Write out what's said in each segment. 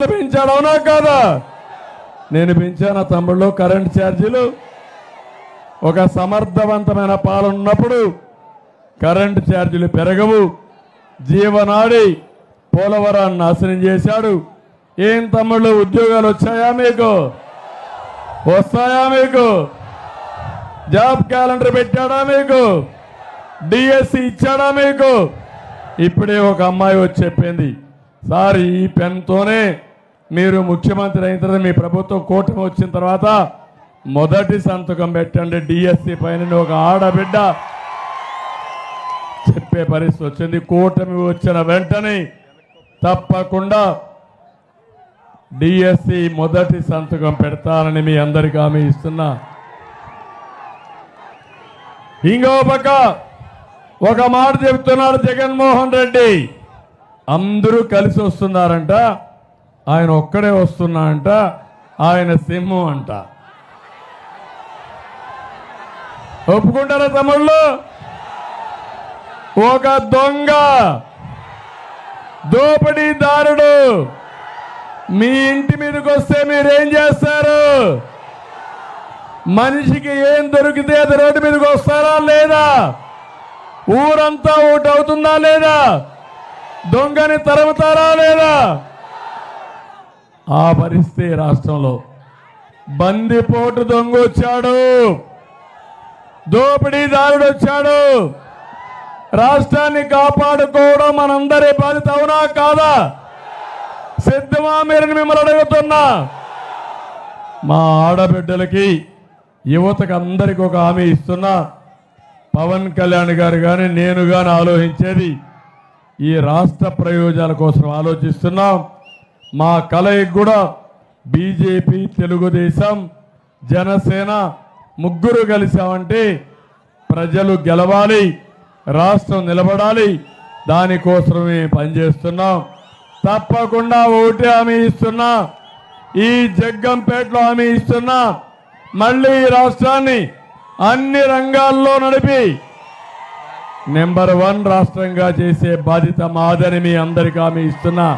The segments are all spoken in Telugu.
పెంచాడు, అవునా కాదా? నేను పెంచాను తమ్ముళ్ళు. కరెంట్ ఛార్జీలు ఒక సమర్థవంతమైన పాలన ఉన్నప్పుడు కరెంట్ ఛార్జీలు పెరగవు. జీవనాడి పోలవరాన్ని నాశనం చేశాడు. ఏం తమ్ముళ్ళు, ఉద్యోగాలు వచ్చాయా మీకు? వస్తాయా మీకు? జాబ్ క్యాలెండర్ పెట్టాడా మీకు? డిఎస్సి ఇచ్చాడా మీకు? ఇప్పుడే ఒక అమ్మాయి వచ్చి చెప్పింది, సార్ ఈ పెన్తోనే మీరు ముఖ్యమంత్రి అయిన తర్వాత మీ ప్రభుత్వం కూటమి వచ్చిన తర్వాత మొదటి సంతకం పెట్టండి డిఎస్సి పైన. ఒక ఆడబిడ్డ చెప్పే పరిస్థితి వచ్చింది. కూటమి వచ్చిన వెంటనే తప్పకుండా డిఎస్సి మొదటి సంతకం పెడతానని మీ అందరికీ హామీ ఇస్తున్నా. ఇంకో పక్క ఒక మాట చెబుతున్నాడు జగన్మోహన్ రెడ్డి, అందరూ కలిసి వస్తున్నారంట, ఆయన ఒక్కడే వస్తున్నా అంట, ఆయన సింహం అంట. ఒప్పుకుంటారా తమ్ముళ్ళు? ఒక దొంగ దోపిడీదారుడు మీ ఇంటి మీదకి వస్తే మీరేం చేస్తారు? మనిషికి ఏం దొరికితే అది రోడ్డు మీదకి వస్తారా లేదా? ఊరంతా ఓటు అవుతుందా లేదా? దొంగని తరుముతారా లేదా? ఆ పరిస్థితి రాష్ట్రంలో. బందిపోటు దొంగ వచ్చాడు, దోపిడీదారుడు వచ్చాడు. రాష్ట్రాన్ని కాపాడుకోవడం మనందరి బాధ్యత, అవునా కాదా? సిద్ధమా మీరు? మిమ్మల్ని అడుగుతున్నా. మా ఆడబిడ్డలకి యువతకు అందరికి ఒక హామీ ఇస్తున్నా. పవన్ కళ్యాణ్ గారు కానీ నేను కానీ ఆలోచించేది ఈ రాష్ట్ర ప్రయోజనాల కోసం ఆలోచిస్తున్నాం. మా కలయిక కూడా బీజేపీ, తెలుగుదేశం, జనసేన ముగ్గురు కలిసామంటే ప్రజలు గెలవాలి, రాష్ట్రం నిలబడాలి. దానికోసమే పనిచేస్తున్నాం. తప్పకుండా ఓటే హామీ ఇస్తున్నా. ఈ జగ్గంపేటలో హామీ ఇస్తున్నా. మళ్ళీ ఈ రాష్ట్రాన్ని అన్ని రంగాల్లో నడిపి నెంబర్ 1 రాష్ట్రంగా చేసే బాధ్యత మాదని మీ అందరికీ హామీ ఇస్తున్నా.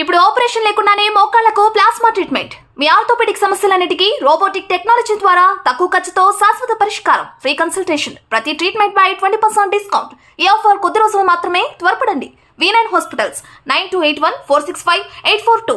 ఇప్పుడు ఆపరేషన్ లేకుండానే మోకాళ్లకు ప్లాస్మా ట్రీట్మెంట్. మీ ఆర్థోపెడిక్ సమస్యలన్నిటికీ రోబోటిక్ టెక్నాలజీ ద్వారా తక్కువ ఖర్చుతో శాశ్వత పరిష్కారం. Free consultation. ప్రతి ట్రీట్మెంట్ పై 20% డిస్కౌంట్. ఈ ఆఫర్ కొద్ది రోజులు మాత్రమే. త్వరపడండి. V9 hospitals 9281465842.